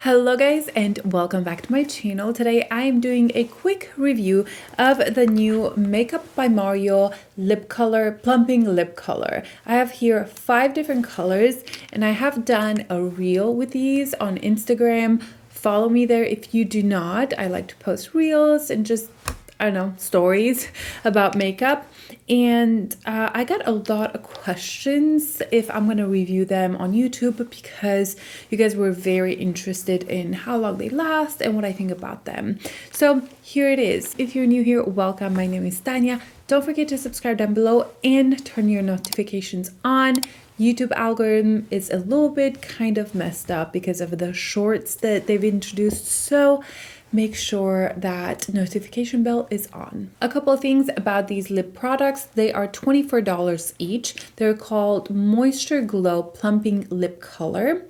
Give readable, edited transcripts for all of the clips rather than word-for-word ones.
Hello guys and welcome back to my channel. Today I am doing a quick review of the new Makeup by Mario lip color, plumping lip color. I have here 5 different colors and I have done a reel with these on Instagram. Follow me there if you do not. I like to post reels and just, I don't know, stories about makeup. And I got a lot of questions if I'm going to review them on YouTube because you guys were very interested in how long they last and what I think about them. So here it is. If you're new here, welcome. My name is Tania. Don't forget to subscribe down below and turn your notifications on. YouTube algorithm is a little bit kind of messed up because of the shorts that they've introduced. So make sure that notification bell is on. A couple of things about these lip products. They are $24 each. They're called Moisture Glow Plumping Lip Color.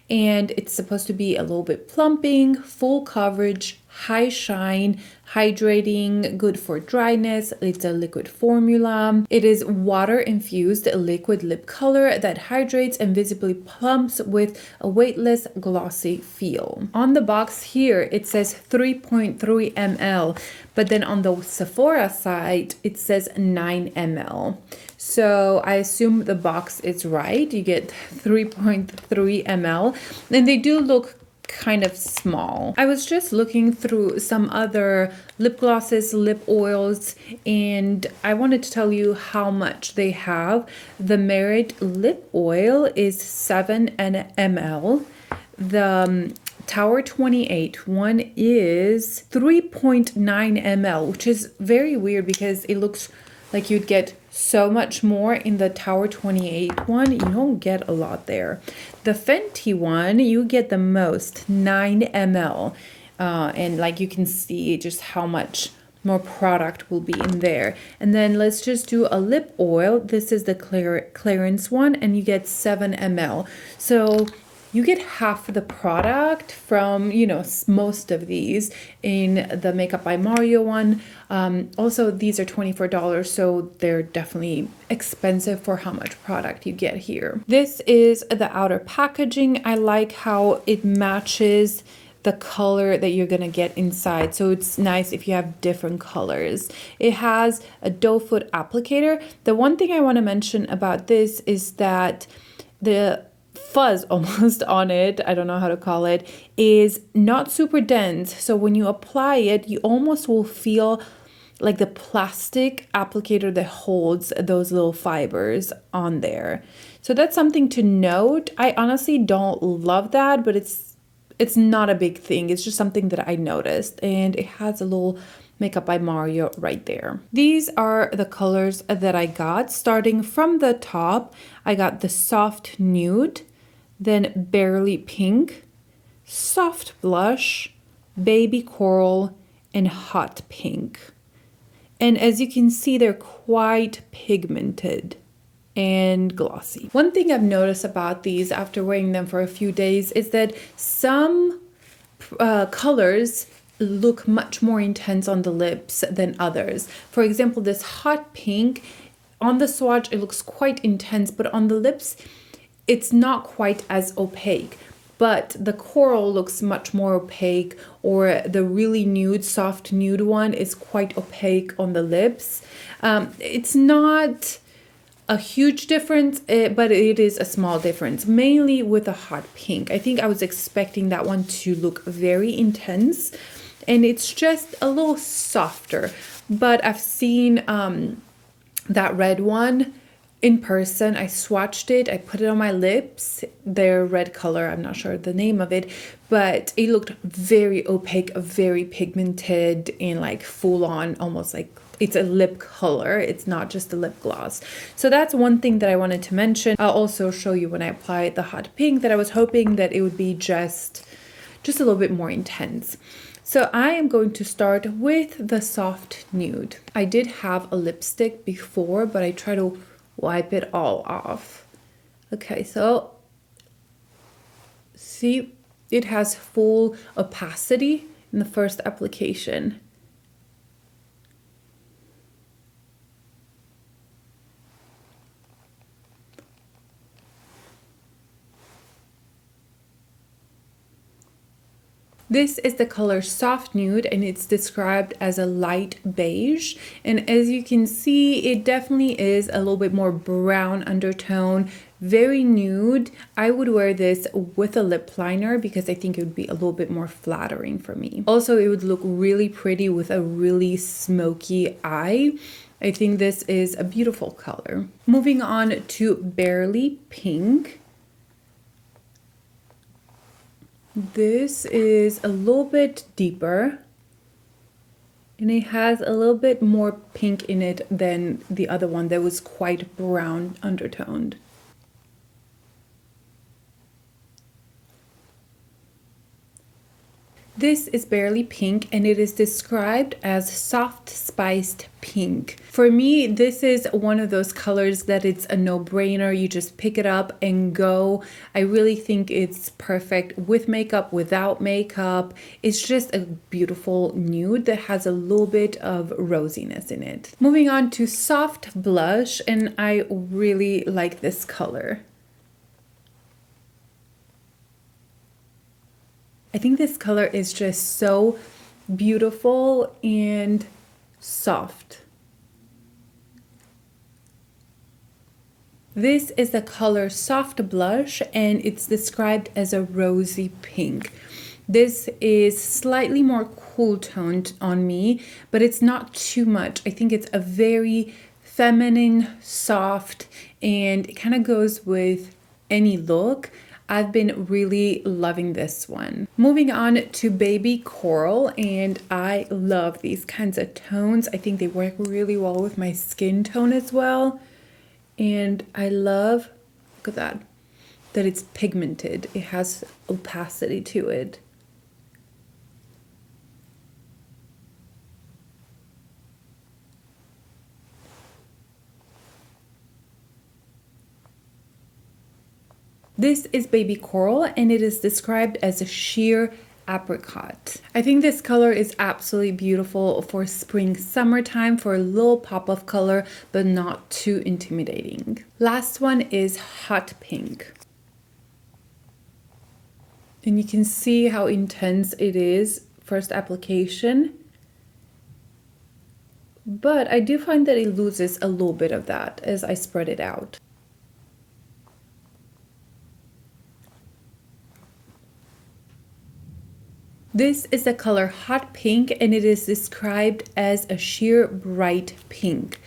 And it's supposed to be a little bit plumping, full coverage, high shine, hydrating, good for dryness. It's a liquid formula. It is water infused liquid lip color that hydrates and visibly plumps with a weightless glossy feel. On the box here it says 3.3 ml, but then on the Sephora site it says 9 ml. So I assume the box is right. You get 3.3 ml and they do look kind of small. I was just looking through some other lip glosses, lip oils, and I wanted to tell you how much they have. The Merit lip oil is 7 ml. The Tower 28 one is 3.9 ml, which is very weird because it looks like you'd get so much more in the Tower 28 one. You don't get a lot there. The Fenty one, you get the most, 9 ml. And like you can see just how much more product will be in there. And then let's just do a lip oil. This is the clearance one and you get 7 ml. So you get half the product from, you know, most of these in the Makeup by Mario one. Also, these are $24, so they're definitely expensive for how much product you get here. This is the outer packaging. I like how it matches the color that you're gonna get inside, so it's nice if you have different colors. It has a Doe Foot Applicator. The one thing I want to mention about this is that the fuzz almost on it, I don't know how to call it, is not super dense. So when you apply it, you almost will feel like the plastic applicator that holds those little fibers on there. So that's something to note. I honestly don't love that, but it's not a big thing. It's just something that I noticed, and it has a little Makeup by Mario right there. These are the colors that I got. Starting from the top, I got the soft nude, then barely pink, soft blush, baby coral, and hot pink. And as you can see, they're quite pigmented and glossy. One thing I've noticed about these after wearing them for a few days is that some colors look much more intense on the lips than others. For example, this hot pink, on the swatch it looks quite intense, but on the lips it's not quite as opaque. But the coral looks much more opaque, or the really nude, soft nude one is quite opaque on the lips. It's not a huge difference, but it is a small difference, mainly with the hot pink. I think I was expecting that one to look very intense, and it's just a little softer. But I've seen that red one in person. I swatched it, I put it on my lips. They're red color, I'm not sure the name of it, but it looked very opaque, very pigmented, and like full on, almost like it's a lip color. It's not just a lip gloss. So that's one thing that I wanted to mention. I'll also show you when I applied the hot pink that I was hoping that it would be just a little bit more intense. So I am going to start with the soft nude. I did have a lipstick before, but I try to wipe it all off. Okay, so see, it has full opacity in the first application. This is the color Soft Nude, and it's described as a light beige. And as you can see, it definitely is a little bit more brown undertone, very nude. I would wear this with a lip liner because I think it would be a little bit more flattering for me. Also, it would look really pretty with a really smoky eye. I think this is a beautiful color. Moving on to Barely Pink. This is a little bit deeper and it has a little bit more pink in it than the other one that was quite brown undertoned. This is Barely Pink and it is described as soft spiced pink. For me, this is one of those colors that it's a no-brainer. You just pick it up and go. I really think it's perfect with makeup, without makeup. It's just a beautiful nude that has a little bit of rosiness in it. Moving on to Soft Blush, and I really like this color. I think this color is just so beautiful and soft. This is the color Soft Blush and it's described as a rosy pink. This is slightly more cool toned on me, but it's not too much. I think it's a very feminine, soft, and it kind of goes with any look. I've been really loving this one. Moving on to Baby Coral, and I love these kinds of tones. I think they work really well with my skin tone as well. And I love, look at that it's pigmented. It has opacity to it. This is Baby Coral and it is described as a sheer apricot. I think this color is absolutely beautiful for spring, summertime, for a little pop of color, but not too intimidating. Last one is Hot Pink. And you can see how intense it is first application. But I do find that it loses a little bit of that as I spread it out. This is the color Hot Pink and it is described as a sheer bright pink.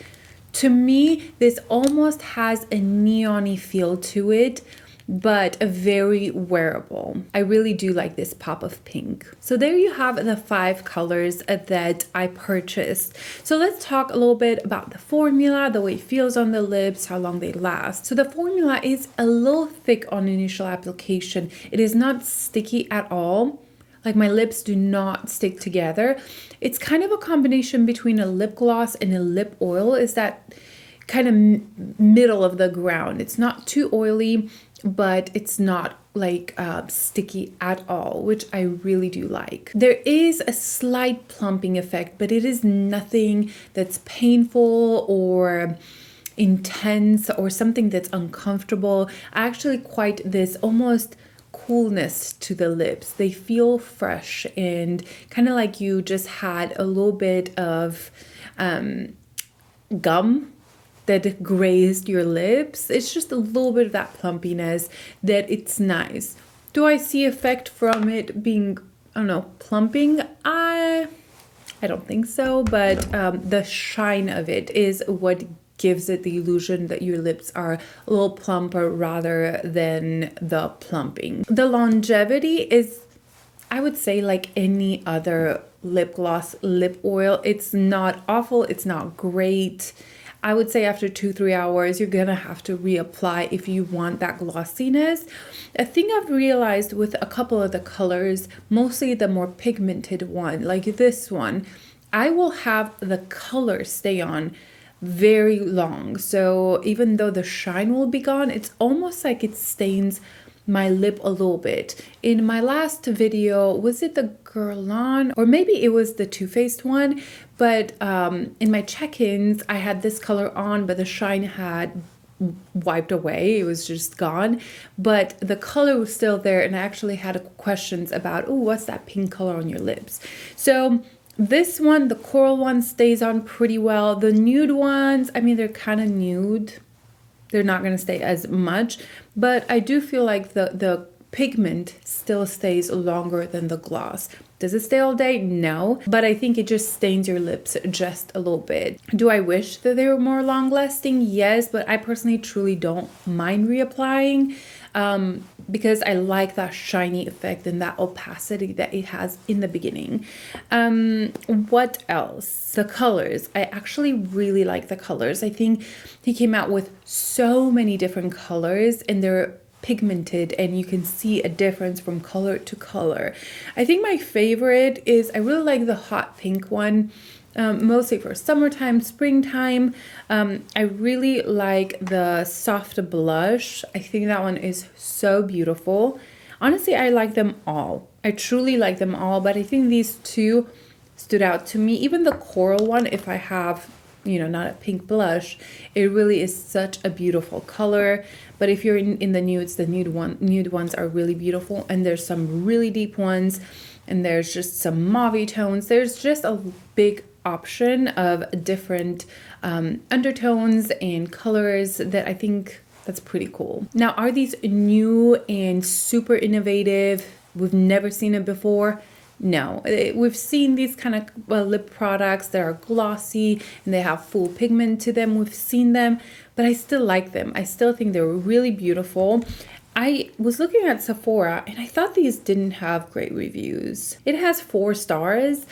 To me, this almost has a neon-y feel to it, but a very wearable. I really do like this pop of pink. So there you have the 5 colors that I purchased. So let's talk a little bit about the formula, the way it feels on the lips, how long they last. So the formula is a little thick on initial application. It is not sticky at all. Like my lips do not stick together. It's kind of a combination between a lip gloss and a lip oil. Is that kind of middle of the ground. It's not too oily, but it's not like sticky at all, which I really do like. There is a slight plumping effect, but it is nothing that's painful or intense or something that's uncomfortable. I actually quite this almost coolness to the lips. They feel fresh and kind of like you just had a little bit of gum that grazed your lips. It's just a little bit of that plumpiness that it's nice. Do I see effect from it being, I don't know, plumping? I don't think so, but the shine of it is what gives it the illusion that your lips are a little plumper rather than the plumping. The longevity is, I would say, like any other lip gloss, lip oil. It's not awful, it's not great. I would say after 2-3 hours, you're gonna have to reapply if you want that glossiness. A thing I've realized with a couple of the colors, mostly the more pigmented one, like this one, I will have the color stay on very long. So even though the shine will be gone, it's almost like it stains my lip a little bit. In my last video, was it the GUERLAIN or maybe it was the Too Faced one, but in my check-ins I had this color on, but the shine had wiped away. It was just gone, but the color was still there, and I actually had questions about, oh, what's that pink color on your lips? So this one, the coral one, stays on pretty well. The nude ones, I mean, they're kind of nude. They're not going to stay as much, but I do feel like the pigment still stays longer than the gloss. Does it stay all day? No, but I think it just stains your lips just a little bit. Do I wish that they were more long lasting? Yes, but I personally truly don't mind reapplying because I like that shiny effect and that opacity that it has in the beginning. What else? The colors. I actually really like the colors. I think he came out with so many different colors, and they're pigmented, and you can see a difference from color to color. I think my favorite is, I really like the hot pink one, mostly for summertime, springtime. I really like the soft blush. I think that one is so beautiful. Honestly, I like them all. I truly like them all, but I think these two stood out to me. Even the coral one, if I have, you know, not a pink blush, it really is such a beautiful color. But if you're in the nudes, the nude ones are really beautiful, and there's some really deep ones, and there's just some mauve tones. There's just a big option of different undertones and colors that I think that's pretty cool. Now, are these new and super innovative? We've never seen it before. No, we've seen these kind of lip products that are glossy and they have full pigment to them. We've seen them, but I still like them. I still think they're really beautiful. I was looking at Sephora and I thought these didn't have great reviews. It has 4 stars,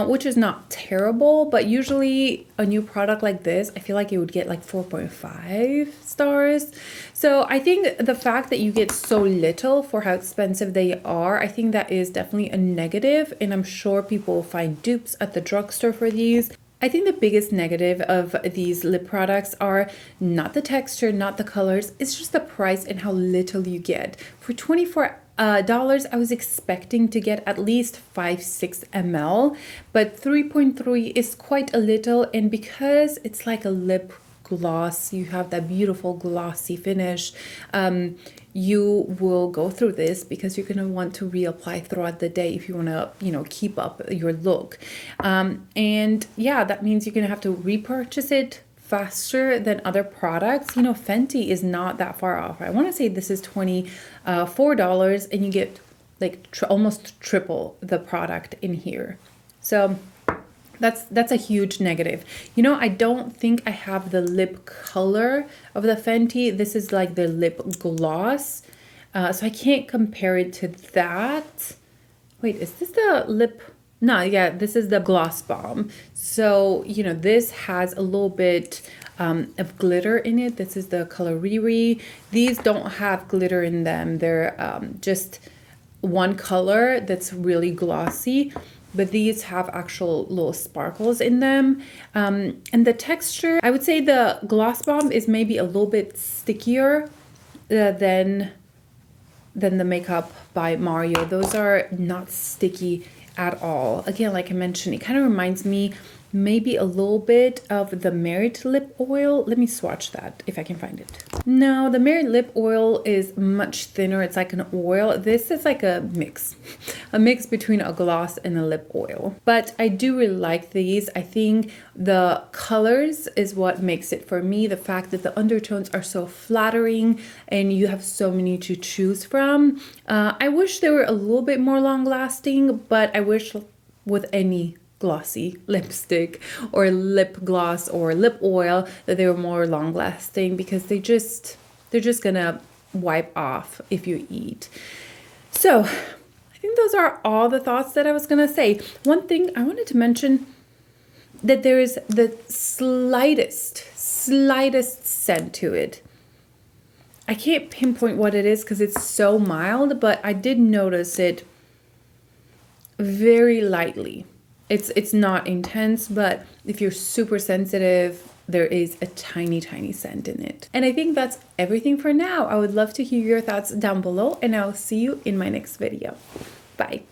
which is not terrible, but usually a new product like this, I feel like it would get like 4.5 stars. So I think the fact that you get so little for how expensive they are, I think that is definitely a negative, and I'm sure people will find dupes at the drugstore for these. I think the biggest negative of these lip products are not the texture, not the colors, it's just the price and how little you get. For $24, I was expecting to get at least 5-6 ml, but 3.3 is quite a little, and because it's like a lip gloss, you have that beautiful glossy finish, you will go through this because you're going to want to reapply throughout the day if you want to, you know, keep up your look. And yeah, that means you're going to have to repurchase it faster than other products. You know, Fenty is not that far off. I want to say this is $24 and you get like almost triple the product in here. So that's a huge negative. You know, I don't think I have the lip color of the Fenty. This is like the lip gloss. So I can't compare it to that. Wait, is this the lip? No, yeah, this is the Gloss Bomb. So, you know, this has a little bit of glitter in it. This is the color Riri. These don't have glitter in them. They're just one color that's really glossy. But these have actual little sparkles in them. And the texture, I would say the Gloss Bomb is maybe a little bit stickier than the Makeup by Mario. Those are not sticky at all. Again, like I mentioned, it kind of reminds me maybe a little bit of the Merit lip oil. Let me swatch that if I can find it. No, the Merit lip oil is much thinner. It's like an oil. This is like a mix between a gloss and a lip oil. But I do really like these. I think the colors is what makes it for me. The fact that the undertones are so flattering and you have so many to choose from. I wish they were a little bit more long lasting, but I wish with any glossy lipstick or lip gloss or lip oil that they were more long lasting, because they're just gonna wipe off if you eat. So I think those are all the thoughts that I was gonna say. One thing I wanted to mention, that there is the slightest scent to it. I can't pinpoint what it is because it's so mild, but I did notice it very lightly. It's not intense, but if you're super sensitive, there is a tiny scent in it. And I think that's everything for now. I would love to hear your thoughts down below, and I'll see you in my next video. Bye.